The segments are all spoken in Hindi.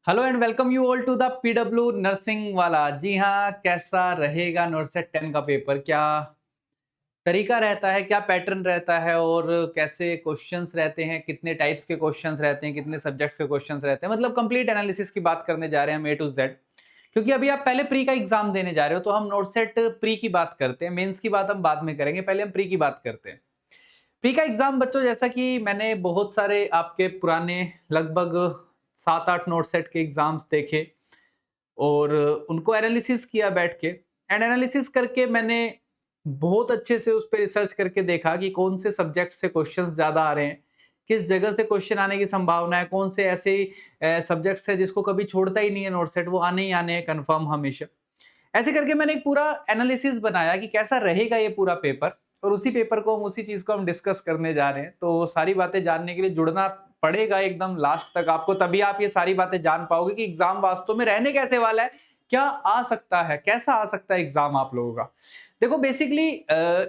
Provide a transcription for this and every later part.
Hello and welcome you all to the PW nursing वाला। जी हाँ, कैसा रहेगा नॉर्सेट 10 का पेपर? क्या तरीका रहता है, क्या पैटर्न रहता है और कैसे क्वेश्चंस रहते हैं, कितने टाइप्स के क्वेश्चंस रहते हैं, कितने सब्जेक्ट्स के क्वेश्चंस रहते हैं, मतलब कंप्लीट एनालिसिस की बात करने जा रहे हैं हम ए टू जेड। क्योंकि अभी आप पहले प्री का एग्जाम देने जा रहे हो तो हम नॉर्सेट प्री की बात करते हैं, मेंस की बात हम बाद में करेंगे, पहले हम प्री की बात करते हैं। प्री का एग्जाम बच्चों, जैसा कि मैंने बहुत सारे आपके पुराने लगभग 7-8 नॉर्सेट के एग्जाम्स देखे और उनको एनालिसिस किया बैठ के, एंड एनालिसिस करके मैंने बहुत अच्छे से उस पर रिसर्च करके देखा कि कौन से सब्जेक्ट से क्वेश्चंस ज्यादा आ रहे हैं, किस जगह से क्वेश्चन आने की संभावना है, कौन से ऐसे सब्जेक्ट्स है जिसको कभी छोड़ता ही नहीं है नोटसेट, वो आने ही आने हैं कंफर्म हमेशा। ऐसे करके मैंने एक पूरा एनालिसिस बनाया कि कैसा रहेगा ये पूरा पेपर, और उसी पेपर को हम उसी चीज को हम डिस्कस करने जा रहे हैं। तो सारी बातें जानने के लिए जुड़ना पड़ेगा एकदम लास्ट तक आपको, तभी आप ये सारी बातें जान पाओगे कि एग्जाम वास्तव में रहने कैसे वाला है, क्या आ सकता है, कैसा आ सकता है एग्जाम आप लोगों का। देखो बेसिकली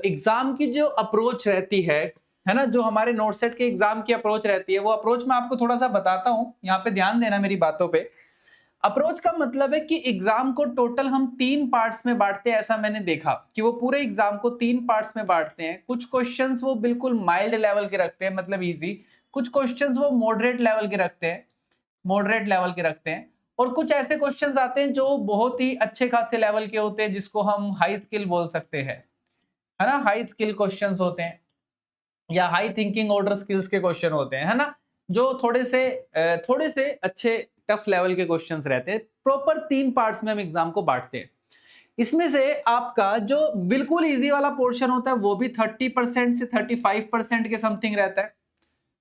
एग्जाम की जो अप्रोच रहती है ना, जो हमारे नोट सेट के एग्जाम की अप्रोच रहती है, वो अप्रोच मैं आपको थोड़ा सा बताता हूं, यहाँ पे ध्यान देना मेरी बातों पे। अप्रोच का मतलब है कि एग्जाम को टोटल हम 3 पार्ट्स में बांटते हैं। ऐसा मैंने देखा कि वो पूरे एग्जाम को 3 पार्ट्स में बांटते हैं। कुछ क्वेश्चंस वो बिल्कुल माइल्ड लेवल के रखते हैं, मतलब इजी। कुछ क्वेश्चंस वो मॉडरेट लेवल के रखते हैं, मॉडरेट लेवल के रखते हैं। और कुछ ऐसे क्वेश्चंस आते हैं जो बहुत ही अच्छे खासे लेवल के होते हैं, जिसको हम हाई स्किल बोल सकते हैं, है ना। हाई स्किल क्वेश्चंस होते हैं या हाई थिंकिंग ऑर्डर स्किल्स के क्वेश्चन होते हैं, है ना, जो थोड़े से अच्छे टफ लेवल के क्वेश्चंस रहते हैं। प्रॉपर 3 पार्ट्स में हम एग्जाम को बांटते हैं। इसमें से आपका जो बिल्कुल इजी वाला पोर्शन होता है वो भी 30% से 35% के समथिंग रहता है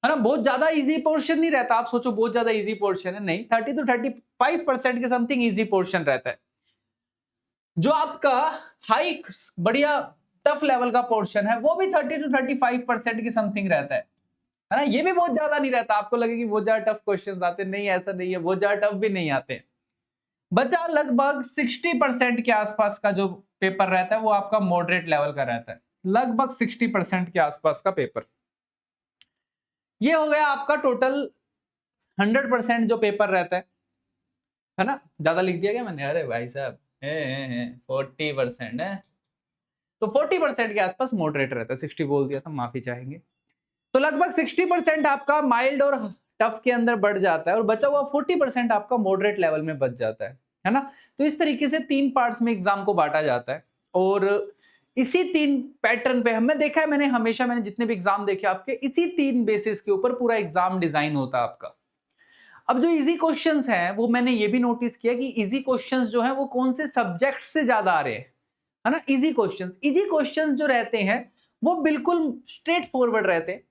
ना। बहुत ज्यादा इजी पोर्शन नहीं रहता, आप सोचो बहुत ज्यादा इजी पोर्शन है, नहीं, 30 to 35% के समथिंग इजी पोर्शन रहता है। जो आपका हाई बढ़िया टफ लेवल का पोर्शन है वो भी 30 to 35% के समथिंग रहता है ना। ये भी बहुत ज्यादा नहीं रहता, आपको लगे कि बहुत ज्यादा टफ क्वेश्चंस आते, नहीं ऐसा नहीं है, बहुत ज्यादा टफ भी नहीं आते। बचा लगभग 60% के आसपास का जो पेपर रहता है वो आपका मॉडरेट लेवल का रहता है, लगभग 60% के आसपास का पेपर। ये हो गया आपका टोटल 100% जो पेपर रहता है ना। ज्यादा लिख दिया क्या मैंने? अरे भाई साहब, 40% है, तो 40% के आसपास मॉडरेट रहता है। 60 बोल दिया था, माफी चाहेंगे। तो लगभग 60% आपका माइल्ड और टफ के अंदर बढ़ जाता है और बचा हुआ 40% आपका मॉडरेट लेवल में बच जाता है ना। तो इस तरीके से 3 पार्ट्स में एग्जाम को बांटा जाता है और इसी 3 पैटर्न पे हमने देखा है, मैंने जितने भी एग्जाम देखे आपके, इसी 3 बेसिस के ऊपर पूरा एग्जाम डिजाइन होता है आपका। अब जो इजी क्वेश्चंस हैं वो मैंने ये भी नोटिस किया कि इजी क्वेश्चंस जो हैं वो कौन से सब्जेक्ट से ज्यादा आ रहे हैं, है ना। इजी क्वेश्चंस जो रहते हैं वो बिल्कुल स्ट्रेट फॉरवर्ड रहते हैं,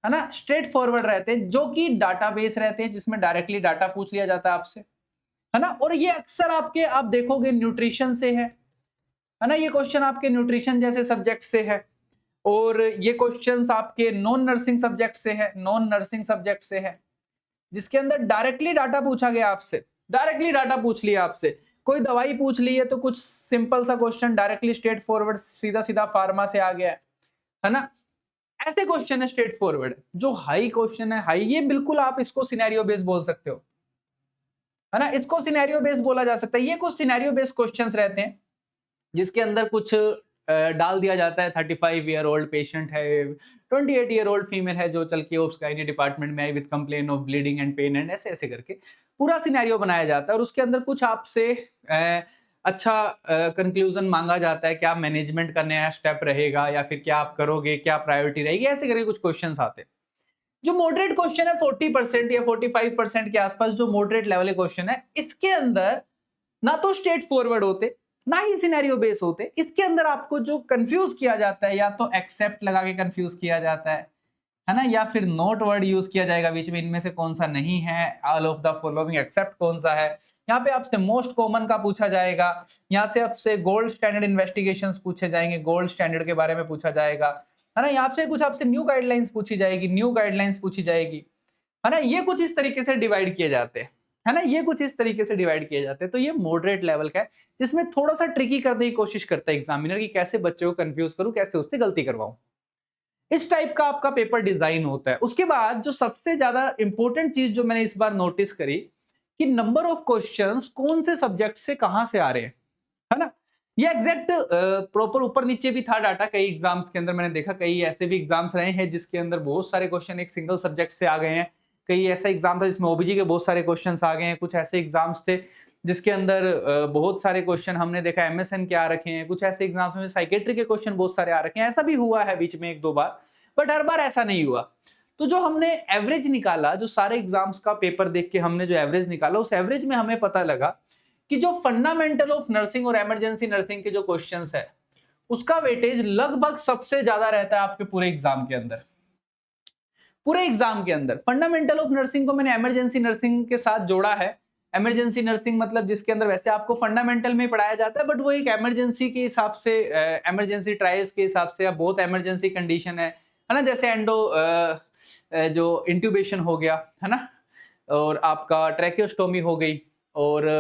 है ना, स्ट्रेट फॉरवर्ड रहते हैं, जो कि डाटाबेस रहते हैं जिसमें डायरेक्टली डाटा पूछ लिया जाता है आपसे, है ना। और ये अक्सर आपके आप देखोगे न्यूट्रिशन से है ना। ये क्वेश्चन आपके न्यूट्रिशन जैसे सब्जेक्ट से है और ये क्वेश्चंस आपके नॉन नर्सिंग सब्जेक्ट से है, नॉन नर्सिंग सब्जेक्ट से है, जिसके अंदर डायरेक्टली डाटा पूछा गया आपसे, डायरेक्टली डाटा पूछ लिया आपसे। कोई दवाई पूछ ली है तो कुछ सिंपल सा क्वेश्चन डायरेक्टली स्ट्रेट फॉरवर्ड सीधा सीधा फार्मा से आ गया है ना। ऐसे क्वेश्चन है स्ट्रेट फॉरवर्ड। जो हाई क्वेश्चन है, हाई, ये बिल्कुल आप इसको सिनेरियो बेस्ड बोल सकते हो, है ना। इसको सिनेरियो बेस्ड बोला जा सकता है। ये कुछ सिनेरियो बेस्ड क्वेश्चंस रहते हैं जिसके अंदर कुछ डाल दिया जाता है। 35-year-old पेशेंट है, 28-year-old फीमेल है जो चल के ओब्स गायनी डिपार्टमेंट में I with complain of bleeding and pain, and ऐसे ऐसे करके पूरा सिनेरियो बनाया जाता है और उसके अंदर कुछ आपसे अच्छा कंक्लूजन मांगा जाता है, क्या मैनेजमेंट का नया स्टेप रहेगा या फिर क्या आप करोगे, क्या प्रायोरिटी रहेगी, ऐसे करके कुछ क्वेश्चंस आते हैं। जो मॉडरेट क्वेश्चन है 40% या 45% के आसपास, जो मॉडरेट लेवल क्वेश्चन है, इसके अंदर ना तो स्ट्रेट फॉरवर्ड होते, ना ही सिनेरियो बेस होते। इसके अंदर आपको जो कंफ्यूज किया जाता है, या तो एक्सेप्ट लगा के कंफ्यूज किया जाता है ना, या फिर नोट वर्ड यूज किया जाएगा बीच में, इनमें से कौन सा नहीं है, all of the following except कौन सा है। यहाँ पे आपसे मोस्ट कॉमन का पूछा जाएगा, यहाँ से आपसे गोल्ड स्टैंडर्ड इन्वेस्टिगेशंस पूछे जाएंगे, गोल्ड स्टैंडर्ड के बारे में पूछा जाएगा, है ना। यहाँ से कुछ आपसे न्यू गाइडलाइंस पूछी जाएगी, न्यू गाइडलाइंस पूछी जाएगी, है ना। ये कुछ इस तरीके से डिवाइड किए जाते हैं, है ना, ये कुछ इस तरीके से डिवाइड किए जाते हैं। तो ये मॉडरेट लेवल का है, जिसमें थोड़ा सा ट्रिकी करने की कोशिश करता है एग्जामिनर कि कैसे बच्चे को कंफ्यूज करूं, कैसे उससे गलती करवाऊं। इस टाइप का आपका पेपर डिजाइन होता है। उसके बाद जो सबसे ज्यादा इंपॉर्टेंट चीज जो मैंने इस बार नोटिस करी कि नंबर ऑफ क्वेश्चंस कौन से सब्जेक्ट से कहां से आ रहे हैं, है ना। ये एग्जैक्ट प्रॉपर ऊपर नीचे भी था डाटा। कई एग्जाम्स के अंदर मैंने देखा, कई ऐसे भी एग्जाम्स रहे हैं जिसके अंदर बहुत सारे क्वेश्चन एक सिंगल सब्जेक्ट से आ गए हैं। कई ऐसा एग्जाम था जिसमें ओबीजी के बहुत सारे क्वेश्चंस आ गए हैं। कुछ ऐसे एग्जाम्स थे जिसके अंदर बहुत सारे क्वेश्चन हमने देखा एमएसएन के आ रखे हैं। कुछ ऐसे एग्जाम्स में साइकेट्री के क्वेश्चन बहुत सारे आ रखे हैं। ऐसा भी हुआ है बीच में एक दो बार, बट हर बार ऐसा नहीं हुआ। तो जो हमने एवरेज निकाला, जो सारे एग्जाम्स का पेपर देख के हमने जो एवरेज निकाला, उस एवरेज में हमें पता लगा कि जो फंडामेंटल ऑफ नर्सिंग और इमरजेंसी नर्सिंग के जो क्वेश्चंस है उसका वेटेज लगभग सबसे ज्यादा रहता है आपके पूरे एग्जाम के अंदर। पूरे एग्जाम के अंदर फंडामेंटल ऑफ नर्सिंग को मैंने इमरजेंसी नर्सिंग के साथ जोड़ा है। इमरजेंसी नर्सिंग मतलब जिसके अंदर वैसे आपको फंडामेंटल में पढ़ाया जाता है, बट वो एक इमरजेंसी के हिसाब से, इमरजेंसी ट्रायल्स के हिसाब से, या बहुत इमरजेंसी कंडीशन है ना, जैसे एंडो जो इंट्यूबेशन हो गया, है ना, और आपका ट्रैकियोस्टोमी हो गई, और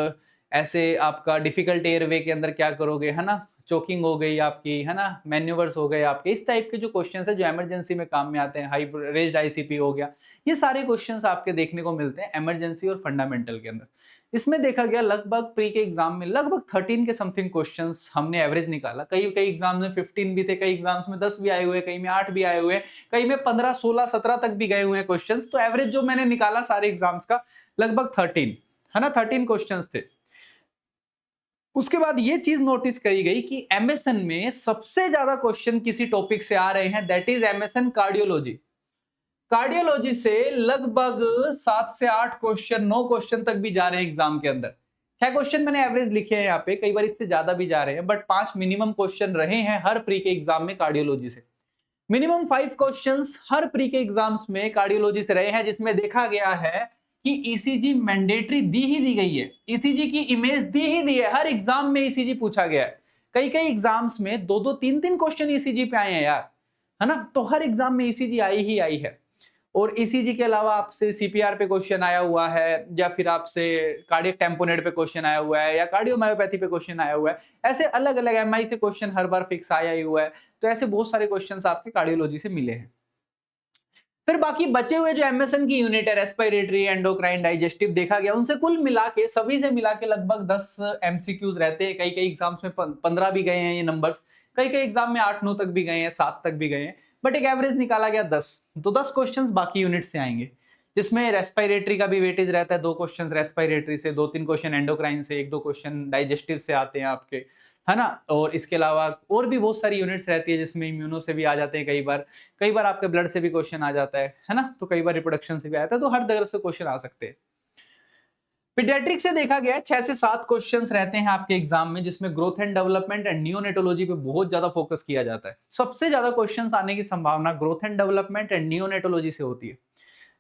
ऐसे आपका डिफिकल्ट एयरवे के अंदर क्या करोगे, है ना, चोकिंग हो गई आपकी, है ना, मैन्यूवर्स हो गए आपके। इस टाइप के जो क्वेश्चंस है जो इमरजेंसी में काम में आते हैं, हाई रेज्ड आईसीपी हो गया, ये सारे क्वेश्चंस आपके देखने को मिलते हैं इमरजेंसी और फंडामेंटल के अंदर। इसमें देखा गया लगभग प्री के एग्जाम में लगभग 13 के समथिंग क्वेश्चंस हमने एवरेज निकाला। कई कई एग्जाम में 15 भी थे, कई एग्जाम्स में 10 भी आए हुए, कई में 8 भी आए हुए, कई में 15, 16, 17 तक भी गए हुए हैं क्वेश्चंस। तो एवरेज जो मैंने निकाला सारे एग्जाम्स का लगभग 13, है ना, 13 क्वेश्चंस थे। उसके बाद ये चीज नोटिस करी गई कि एमएसएन में सबसे ज्यादा क्वेश्चन किसी टॉपिक से आ रहे हैं, that is MSN cardiology. Cardiology से लगभग 7 से 8 क्वेश्चन, 9 क्वेश्चन तक भी जा रहे हैं एग्जाम के अंदर। 6 क्वेश्चन मैंने एवरेज लिखे हैं यहाँ पे, कई बार इससे ज्यादा भी जा रहे हैं, बट 5 मिनिमम क्वेश्चन रहे हैं हर प्री के एग्जाम में कार्डियोलॉजी से। मिनिमम 5 क्वेश्चंस हर प्री के एग्जाम्स में कार्डियोलॉजी से रहे हैं, जिसमें देखा गया है कि ईसीजी मैंडेटरी दी ही दी गई है, ईसीजी की इमेज दी ही दी है। हर एग्जाम में ईसीजी पूछा गया है। कई कई एग्जाम्स में 2-2, 3-3 क्वेश्चन ईसीजी पे आए हैं यार, है ना। तो हर एग्जाम में ईसीजी आई ही आई है। और ईसीजी के अलावा आपसे सीपीआर पे क्वेश्चन आया हुआ है, या फिर आपसे कार्डियक टेम्पोनेट पे क्वेश्चन आया हुआ है, या कार्डियोमायोपैथी पे क्वेश्चन आया हुआ है। ऐसे अलग अलग एमआई से क्वेश्चन हर बार फिक्स आया ही हुआ है। तो ऐसे बहुत सारे क्वेश्चंस आपके कार्डियोलॉजी से मिले हैं। फिर बाकी बचे हुए जो एमएसएन की यूनिट है, रेस्पिरेटरी, एंडोक्राइन, डाइजेस्टिव, देखा गया उनसे कुल मिला के, सभी से मिला के लगभग 10 एमसीक्यूज रहते हैं। कई कई एग्जाम्स में 15 भी गए हैं ये नंबर्स, कई कई एग्जाम में 8-9 तक भी गए हैं, 7 तक भी गए हैं, बट एक एवरेज निकाला गया 10। तो 10 क्वेश्चंस बाकी यूनिट से आएंगे, जिसमें रेस्पिरेटरी का भी वेटेज रहता है, 2 क्वेश्चंस रेस्पिरेटरी से, 2-3 क्वेश्चन एंडोक्राइन से, 1-2 क्वेश्चन डाइजेस्टिव से आते हैं आपके, है ना। और इसके अलावा और भी बहुत सारी यूनिट्स रहती है जिसमें इम्यूनो से भी आ जाते हैं, कई बार आपके ब्लड से भी क्वेश्चन आ जाता है ना। तो कई बार रिप्रोडक्शन से भी आता है, तो हर तरह से क्वेश्चन आ सकते हैं। पीडियाट्रिक से देखा गया 6 से 7 क्वेश्चंस रहते हैं आपके एग्जाम में, जिसमें growth and development and neonatology पे बहुत ज्यादा फोकस किया जाता है। सबसे ज्यादा क्वेश्चंस आने की संभावना growth and development and neonatology से होती है।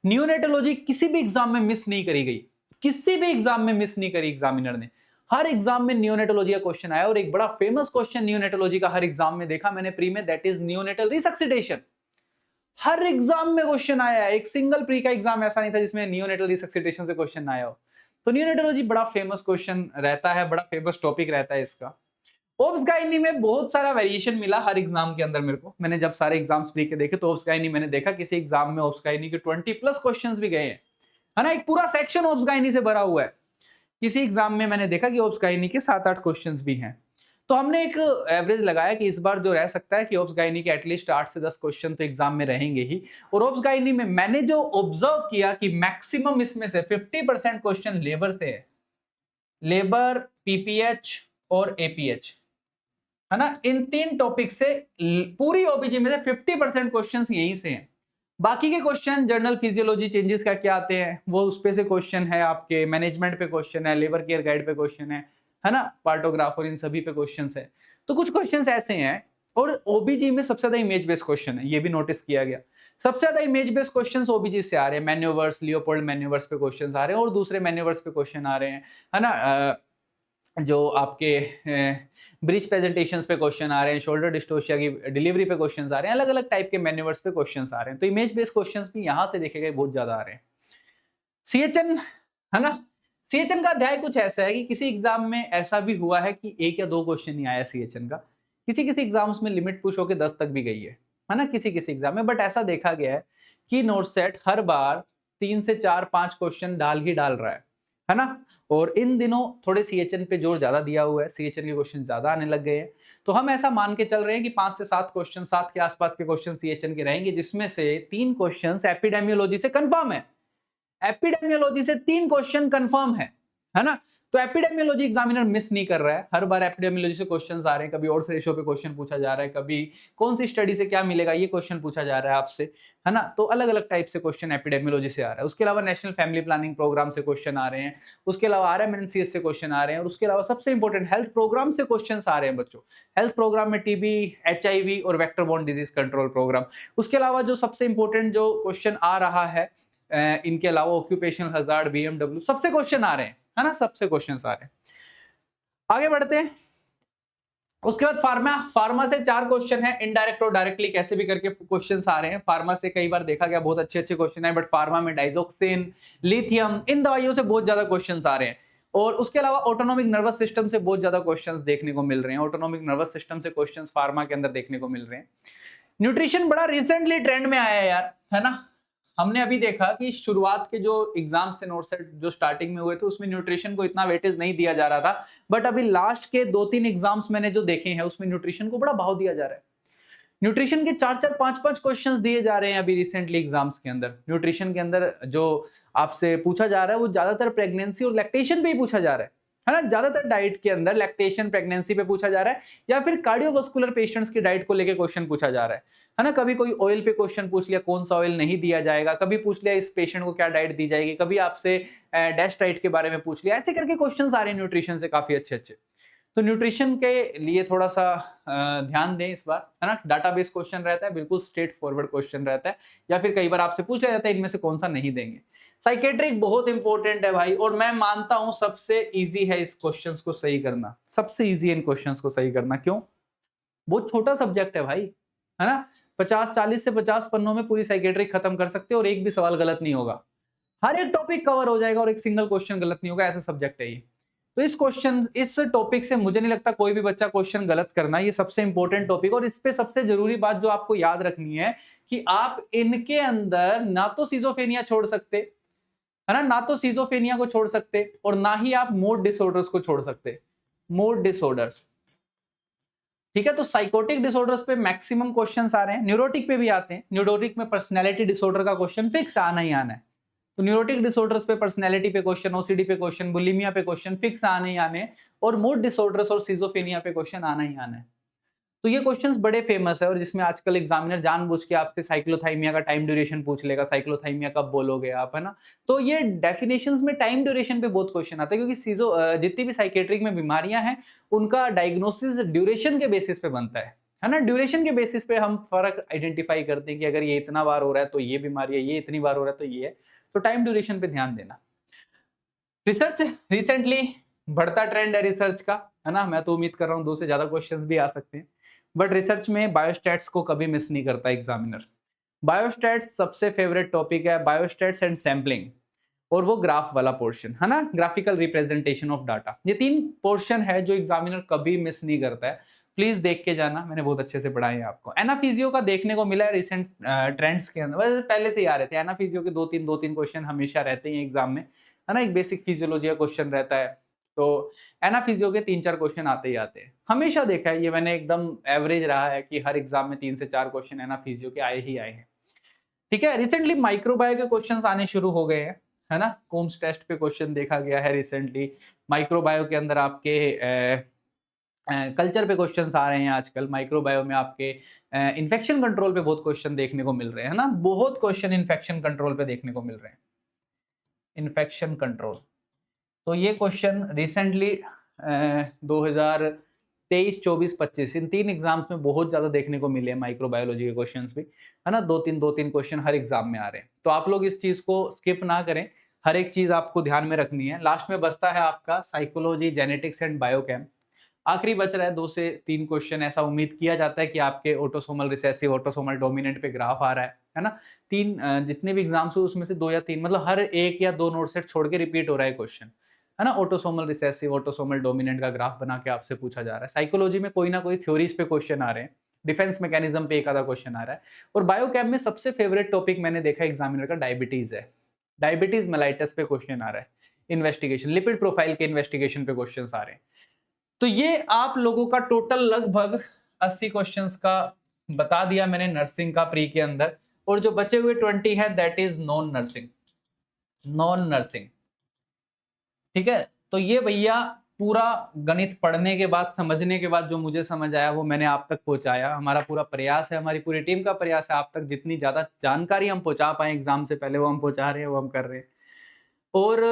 नियोनेटोलॉजी किसी भी एग्जाम में मिस नहीं करी गई, किसी भी एग्जाम में मिस नहीं करी एग्जामिनर ने। हर एग्जाम में नियोनेटोलॉजी का क्वेश्चन आया, और एक बड़ा फेमस क्वेश्चन नियोनेटोलॉजी का हर एग्जाम में देखा मैंने प्री में, that is neonatal resuscitation. Her exam में क्वेश्चन आया है, एक सिंगल प्री का एग्जाम ऐसा नहीं था जिसमें नियोनेटल रिसक्सिटेशन से क्वेश्चन आया हो। तो नियोनेटोलॉजी बड़ा फेमस क्वेश्चन रहता है, बड़ा फेमस टॉपिक रहता है इसका। ओब्स गायनी में बहुत सारा वेरिएशन मिला हर एग्जाम के अंदर मेरे को। मैंने जब सारे एग्जाम्स प्री के देखे तो ओब्स गायनी मैंने देखा किसी एग्जाम में ओब्स गायनी के 20+ क्वेश्चंस भी गए हैं, है ना। एक पूरा सेक्शन ओब्स गायनी से भरा हुआ है। किसी एग्जाम में मैंने देखा कि ओब्स गायनी के 7-8 क्वेश्चंस भी हैं। तो हमने एक एवरेज लगाया कि इस बार जो रह सकता है कि ओब्स गायनी के एटलीस्ट 8 से 10 क्वेश्चन तो एग्जाम में रहेंगे ही। और ओब्स गायनी में मैंने जो ऑब्जर्व किया कि मैक्सिमम इसमें से 50% क्वेश्चन लेबर से है, लेबर, पीपीएच और एपीएच, है ना। इन 3 टॉपिक से पूरी ओबीजी में से 50% क्वेश्चंस यहीं से हैं। बाकी के क्वेश्चन जर्नल फिजियोलॉजी चेंजेस का क्या आते हैं वो उस पे से क्वेश्चन है, आपके मैनेजमेंट पे क्वेश्चन है, लेबर केयर गाइड पे क्वेश्चन है ना, पार्टोग्राफ और इन सभी पे क्वेश्चंस है। तो कुछ क्वेश्चंस ऐसे हैं। और ओबीजी में सबसे ज्यादा इमेज बेस्ड क्वेश्चन है, ये भी नोटिस किया गया। सबसे ज्यादा इमेज बेस्ड क्वेश्चंस ओबीजी से आ रहे हैं। मैन्यूवर्स, लियोपोल्ड मैन्यूवर्स पे क्वेश्चंस आ रहे हैं, और दूसरे मैन्यूवर्स पे क्वेश्चन आ रहे हैं, है ना। जो आपके ब्रिज प्रेजेंटेशंस पे क्वेश्चन आ रहे हैं, शोल्डर डिस्टोशिया की डिलीवरी पे क्वेश्चंस आ रहे हैं, अलग अलग टाइप के मैन्यूवर्स पे क्वेश्चंस आ रहे हैं। तो इमेज बेस्ड क्वेश्चंस भी यहां से देखे गए बहुत ज्यादा आ रहे हैं। सीएचएन, है ना, सीएचएन का अध्याय कुछ ऐसा है कि किसी एग्जाम में ऐसा भी हुआ है कि 1 या 2 क्वेश्चन नहीं आया सीएचएन का। किसी किसी एग्जाम्स में लिमिट पुश होकर 10 तक भी गई है। है ना, किसी किसी एग्जाम में। बट ऐसा देखा गया है कि नोटसेट हर बार 3 से 4-5 क्वेश्चन डाल ही डाल रहा है ना। और इन दिनों थोड़े सीएचएन पे जोर ज्यादा दिया हुआ है, सीएचएन के क्वेश्चन ज्यादा आने लग गए हैं। तो हम ऐसा मान के चल रहे हैं कि 5 से 7 क्वेश्चन, 7 के आसपास के क्वेश्चन सीएचएन के रहेंगे, जिसमें से 3 क्वेश्चन एपिडेमियोलॉजी से कंफर्म है। एपिडेमियोलॉजी से 3 क्वेश्चन कंफर्म है ना। तो एपिडेमियोलॉजी एग्जामिनर मिस नहीं कर रहा है। हर बार एपिडेमियोलॉजी से क्वेश्चंस आ रहे हैं, कभी ऑड्स रेशियो पे क्वेश्चन पूछा जा रहा है, कभी कौन सी स्टडी से क्या मिलेगा ये क्वेश्चन पूछा जा रहा है आपसे, है ना। तो अलग अलग टाइप से क्वेश्चन एपिडेमियोलॉजी से आ रहा है। उसके अलावा नेशनल फैमिली प्लानिंग प्रोग्राम से क्वेश्चन आ रहे हैं, उसके अलावा आरएमएनसीएस से क्वेश्चन आ रहे हैं, और उसके अलावा सबसे इंपॉर्टेंट हेल्थ प्रोग्राम से क्वेश्चन आ रहे हैं बच्चों। हेल्थ प्रोग्राम में टीबी, एचआईवी और vector borne disease control program. उसके अलावा जो सबसे इंपॉर्टेंट जो क्वेश्चन आ रहा है, इनके अलावा ऑक्यूपेशनल हजार्ड, बीएमडब्ल्यू, सबसे क्वेश्चन आ रहे हैं, है ना, सबसे क्वेश्चन आ रहे हैं। आगे बढ़ते हैं। उसके बाद फार्मा से 4 क्वेश्चन है, इनडायरेक्ट और डायरेक्टली कैसे भी करके क्वेश्चन आ रहे हैं। फार्मा से कई बार देखा गया बहुत अच्छे अच्छे क्वेश्चन है, बट फार्मा में डाइजोक्सिन, लिथियम, इन दवाइयों से बहुत ज्यादा क्वेश्चन आ रहे हैं। और उसके अलावा ऑटोनॉमिक नर्वस सिस्टम से बहुत ज्यादा क्वेश्चंस देखने को मिल रहे हैं। ऑटोनॉमिक नर्वस सिस्टम से क्वेश्चंस फार्मा के अंदर देखने को मिल रहे हैं। न्यूट्रिशन बड़ा रिसेंटली ट्रेंड में आया है यार, है ना। हमने अभी देखा कि शुरुआत के जो एग्जाम्स थे, नोटसेट जो स्टार्टिंग में हुए थे, उसमें न्यूट्रिशन को इतना वेटेज नहीं दिया जा रहा था। बट अभी लास्ट के 2-3 एग्जाम्स मैंने जो देखे हैं, उसमें न्यूट्रिशन को बड़ा भाव दिया जा रहा है। न्यूट्रिशन के 4-4, 5-5 क्वेश्चंस दिए जा रहे हैं अभी रिसेंटली एग्जाम्स के अंदर। न्यूट्रिशन के अंदर जो आपसे पूछा जा रहा है वो ज्यादातर प्रेगनेंसी और लैक्टेशन पे ही पूछा जा रहा है ना। ज्यादातर डाइट के अंदर लैक्टेशन, प्रेगनेंसी पे पूछा जा रहा है, या फिर कार्डियोवास्कुलर पेशेंट्स की डाइट को लेके क्वेश्चन पूछा जा रहा है ना। कभी कोई ऑयल पे क्वेश्चन पूछ लिया, कौन सा ऑयल नहीं दिया जाएगा, कभी पूछ लिया इस पेशेंट को क्या डाइट दी जाएगी, कभी आपसे डैश डाइट के बारे में पूछ लिया। ऐसे करके क्वेश्चंस आ रहे हैं न्यूट्रिशन से काफी अच्छे अच्छे। तो न्यूट्रिशन के लिए थोड़ा सा ध्यान दें इस बार, है ना। डाटाबेस क्वेश्चन रहता है, बिल्कुल स्ट्रेट फॉरवर्ड क्वेश्चन रहता है, या फिर कई बार आपसे पूछ लिया जाता है इनमें से कौन सा नहीं देंगे। साइकेट्रिक बहुत इंपॉर्टेंट है भाई, और मैं मानता हूं सबसे इजी है इस क्वेश्चंस को सही करना, सबसे इजी है इन क्वेश्चंस को सही करना। क्यों? बहुत छोटा सब्जेक्ट है भाई, है ना। 40 से 50 पन्नों में पूरी साइकेट्रिक खत्म कर सकते हो और एक भी सवाल गलत नहीं होगा। हर एक टॉपिक कवर हो जाएगा और एक सिंगल क्वेश्चन गलत नहीं होगा, ऐसा सब्जेक्ट है ये। तो इस टॉपिक से मुझे नहीं लगता कोई भी बच्चा क्वेश्चन गलत करना, ये सबसे इंपॉर्टेंट टॉपिक। और इस पे सबसे जरूरी बात जो आपको याद रखनी है कि आप इनके अंदर ना तो सिजोफेनिया छोड़ सकते, है ना, ना तो सिजोफेनिया को छोड़ सकते, और ना ही आप मूड डिसऑर्डर्स को छोड़ सकते। मूड डिसऑर्डर्स, ठीक है। तो साइकोटिक डिसऑर्डर्स पे मैक्सिमम क्वेश्चंस आ रहे हैं, न्यूरोटिक पे भी आते हैं। न्यूरोटिक में पर्सनैलिटी डिसऑर्डर का क्वेश्चन फिक्स आना ही आना है। तो न्यूरोटिक डिसऑर्डर्स पे, पर्सनैलिटी पे क्वेश्चन, ओसीडी पे क्वेश्चन, बुलिमिया पे क्वेश्चन फिक्स आने ही आने, और मूड डिसऑर्डर्स और सिजोफेनिया पे क्वेश्चन आना ही आना है। तो ये क्वेश्चंस बड़े फेमस है, और जिसमें आजकल एग्जामिनर जानबूझ के आपसे साइक्लोथाइमिया का टाइम ड्यूरेशन पूछ लेगा, साइक्लोथाइमिया कब बोलोगे आप, है ना। तो ये डेफिनेशंस में टाइम ड्यूरेशन पे बहुत क्वेश्चन आता है, क्योंकि जितनी भी साइकेट्रिक में बीमारियां हैं उनका डायग्नोसिस ड्यूरेशन के बेसिस पे बनता है ना। ड्यूरेशन के बेसिस पे हम फर्क आइडेंटिफाई करते हैं कि अगर ये इतना बार हो रहा है तो ये बीमारी है, ये इतनी बार हो रहा है तो ये है। तो टाइम ड्यूरेशन पे ध्यान देना। रिसर्च रिसेंटली बढ़ता ट्रेंड है रिसर्च का, है ना। मैं तो उम्मीद कर रहा हूँ 2 से ज्यादा क्वेश्चंस भी आ सकते हैं, बट रिसर्च में बायोस्टैट्स को कभी मिस नहीं करता एग्जामिनर। बायोस्टैट्स सबसे फेवरेट टॉपिक है, बायोस्टैट्स एंड सैम्पलिंग, और वो ग्राफ वाला पोर्शन, है ना, ग्राफिकल रिप्रेजेंटेशन ऑफ डाटा। ये 3 पोर्शन है जो एग्जामिनर कभी मिस नहीं करता है। प्लीज देख के जाना, मैंने बहुत अच्छे से पढ़ाए हैं आपको। एनाफिजियो का देखने को मिला है रिसेंट ट्रेंड्स के अंदर, वैसे पहले से ही आ रहे थे। एनाफिजियो के 2-3 क्वेश्चन हमेशा रहते हैं एग्जाम में, है ना। एक बेसिक फिजियोलॉजी का क्वेश्चन रहता है, तो एनाफिजियो के 3-4 क्वेश्चन आते ही आते हैं, हमेशा देखा है ये मैंने, एकदम एवरेज रहा है कि हर एग्जाम में 3 से 4 क्वेश्चन एनाफिजियो के आए ही आए हैं, ठीक है। रिसेंटली माइक्रोबायो के क्वेश्चंस आने शुरू हो गए हैं, है ना। कोम्स टेस्ट पे क्वेश्चन देखा गया है रिसेंटली। माइक्रोबायो के अंदर आपके कल्चर पे क्वेश्चंस आ रहे हैं आजकल। माइक्रोबायो में आपके इन्फेक्शन कंट्रोल पे बहुत क्वेश्चन देखने को मिल रहे हैं, है ना। बहुत क्वेश्चन इन्फेक्शन कंट्रोल पे देखने को मिल रहे हैं, इन्फेक्शन कंट्रोल। तो ये क्वेश्चन रिसेंटली 2023, 24, 25 इन 3 एग्जाम्स में बहुत ज्यादा देखने को मिले हैं माइक्रोबायोलॉजी के क्वेश्चंस भी, है ना। 2-3 क्वेश्चन हर एग्जाम में आ रहे हैं। तो आप लोग इस चीज को स्किप ना करें, हर एक चीज आपको ध्यान में रखनी है। लास्ट में बचता है आपका साइकोलॉजी, जेनेटिक्स एंड बायोकेम। आखिरी बच रहा है 2 से 3 क्वेश्चन। ऐसा उम्मीद किया जाता है कि आपके ऑटोसोमल रिसेसिव, ऑटोसोमल डोमिनेंट पे ग्राफ आ रहा है ना। 3 जितने भी एग्जाम्स हो उसमें से 2 या 3, मतलब हर 1 या 2 नोट सेट छोड़ के रिपीट हो रहा है क्वेश्चन, है ना। ऑटोसोमल रिसेसिव, ऑटोसोमल डोमिनेंट का ग्राफ बना के आपसे पूछा जा रहा है। साइकोलॉजी में कोई ना कोई थ्योरीज पे क्वेश्चन आ रहे हैं, डिफेंस मैकेनिज्म पे एक आधा क्वेश्चन आ रहा है। और बायोकेम में सबसे फेवरेट टॉपिक मैंने देखा एग्जामिनर का डायबिटीज है। डायबिटीज मेलाइटस पे क्वेश्चन आ रहा है, इन्वेस्टिगेशन लिपिड प्रोफाइल के इन्वेस्टिगेशन पे क्वेश्चंस आ रहे हैं। तो ये आप लोगों का टोटल लगभग 80 क्वेश्चंस का बता दिया मैंने नर्सिंग का प्री के अंदर, और जो बचे हुए 20 है that is non nursing, non nursing. ठीक है, तो ये भैया पूरा गणित पढ़ने के बाद, समझने के बाद जो मुझे समझ आया वो मैंने आप तक पहुंचाया। हमारा पूरा प्रयास है, हमारी पूरी टीम का प्रयास है आप तक जितनी ज्यादा जानकारी हम पहुंचा पाए एग्जाम से पहले वो हम पहुंचा रहे हैं, वो हम कर रहे हैं। और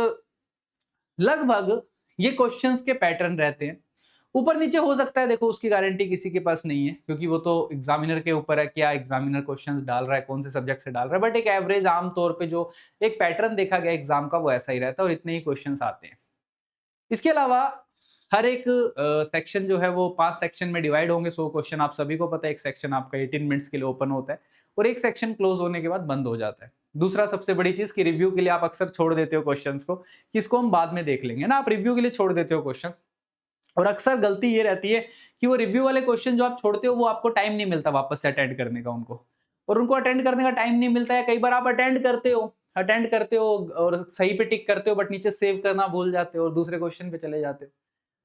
लगभग ये क्वेश्चंस के पैटर्न रहते हैं, ऊपर नीचे हो सकता है, देखो उसकी गारंटी किसी के पास नहीं है क्योंकि वो तो एग्जामिनर के ऊपर है, क्या एग्जामिनर क्वेश्चंस डाल रहा है, कौन से सब्जेक्ट से डाल रहा है। बट एक एवरेज आम तौर पे जो एक पैटर्न देखा गया एग्जाम का वो ऐसा ही रहता है और इतने ही क्वेश्चंस आते हैं। इसके अलावा हर एक सेक्शन जो है वो 5 सेक्शन में डिवाइड होंगे। 100 क्वेश्चन आप सभी को पता है, एक सेक्शन आपका 18 मिनट्स के लिए ओपन होता है और एक सेक्शन क्लोज होने के बाद बंद हो जाता है। दूसरा सबसे बड़ी चीज कि रिव्यू के लिए आप अक्सर छोड़ देते हो क्वेश्चंस को, कि इसको हम बाद में देख लेंगे ना, आप रिव्यू के लिए छोड़ देते हो क्वेश्चन। और अक्सर गलती ये रहती है कि वो रिव्यू वाले क्वेश्चन जो आप छोड़ते हो वो आपको टाइम नहीं मिलता वापस से अटेंड करने का उनको, और उनको अटेंड करने का टाइम नहीं मिलता है। कई बार आप अटेंड करते हो और सही पे टिक करते हो बट नीचे सेव करना भूल जाते हो और दूसरे क्वेश्चन पे चले जाते हो।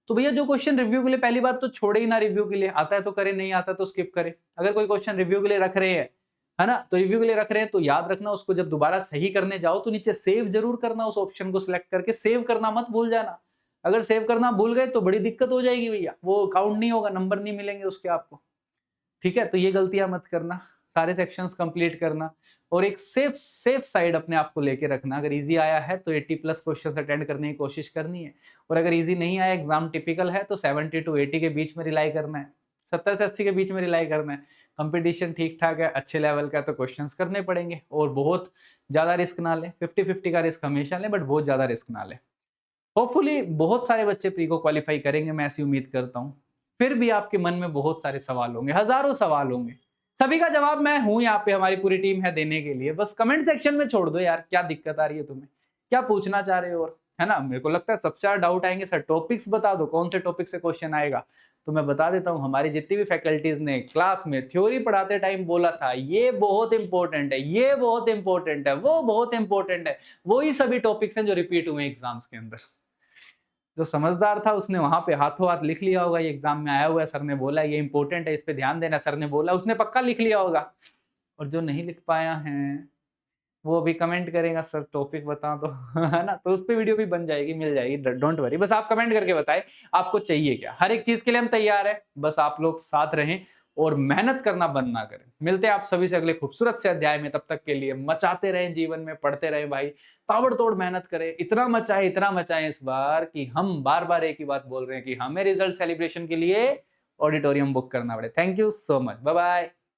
तो भैया जो क्वेश्चन रिव्यू के लिए, पहली बात तो छोड़े ही ना रिव्यू के लिए, आता है तो करे, नहीं आता तो स्किप करे। अगर कोई क्वेश्चन रिव्यू के लिए रख रहे हैं, है ना, तो रिव्यू के लिए रख रहे हैं तो याद रखना उसको जब दोबारा सही करने जाओ तो नीचे सेव जरूर करना, उस ऑप्शन को सिलेक्ट करके सेव करना मत भूल जाना। अगर सेव करना भूल गए तो बड़ी दिक्कत हो जाएगी भैया, वो काउंट नहीं होगा, नंबर नहीं मिलेंगे उसके आपको। ठीक है, तो ये गलतियां मत करना, सारे सेक्शंस कंप्लीट करना और एक सेफ साइड अपने आप को लेके रखना। अगर इजी आया है तो 80+ क्वेश्चंस अटेंड करने की कोशिश करनी है, और अगर इजी नहीं आया, एग्जाम टिपिकल है, तो 70 to 80 के बीच में रिलाई करना है, 70 से 80 के बीच में रिलाई करना है। कंपटीशन ठीक ठाक है, अच्छे लेवल का, तो क्वेश्चंस करने पड़ेंगे और बहुत ज्यादा रिस्क ना ले। 50-50 का रिस्क हमेशा ले बट बहुत ज्यादा रिस्क ना ले। होपफुली बहुत सारे बच्चे प्री को क्वालिफाई करेंगे, मैं ऐसी उम्मीद करता हूँ। फिर भी आपके मन में बहुत सारे सवाल होंगे, हजारों सवाल होंगे, सभी का जवाब मैं हूं यहाँ पे, हमारी पूरी टीम है देने के लिए। बस कमेंट सेक्शन में छोड़ दो यार, क्या दिक्कत आ रही है तुम्हें, क्या पूछना चाह रहे हो, और है ना। मेरे को लगता है सबसे ज्यादा डाउट आएंगे सर टॉपिक्स बता दो, कौन से टॉपिक से क्वेश्चन आएगा। तो मैं बता देता हूँ, हमारी जितनी भी फैकल्टीज ने क्लास में थ्योरी पढ़ाते टाइम बोला था ये बहुत इंपॉर्टेंट है, ये बहुत इंपॉर्टेंट है, वो बहुत इंपॉर्टेंट है, वही सभी टॉपिक्स हैं जो रिपीट हुए एग्जाम्स के अंदर। जो समझदार था उसने वहां पे हाथों हाथ लिख लिया होगा, ये एग्जाम में आया हुआ है, सर ने बोला ये इंपॉर्टेंट है, इस पे ध्यान देना, सर ने बोला, उसने पक्का लिख लिया होगा। और जो नहीं लिख पाया है वो अभी कमेंट करेगा सर टॉपिक बता दो है ना, तो उस पे वीडियो भी बन जाएगी, मिल जाएगी, डोंट वरी। बस आप कमेंट करके बताएं आपको चाहिए क्या, हर एक चीज के लिए हम तैयार है, बस आप लोग साथ रहें और मेहनत करना बंद ना करें। मिलते हैं आप सभी से अगले खूबसूरत से अध्याय में, तब तक के लिए मचाते रहें जीवन में, पढ़ते रहें भाई, ताबड़तोड़ मेहनत करें, इतना मचाएं इस बार कि हम बार बार एक ही बात बोल रहे हैं कि हमें रिजल्ट सेलिब्रेशन के लिए ऑडिटोरियम बुक करना पड़े। Thank you so much, bye bye.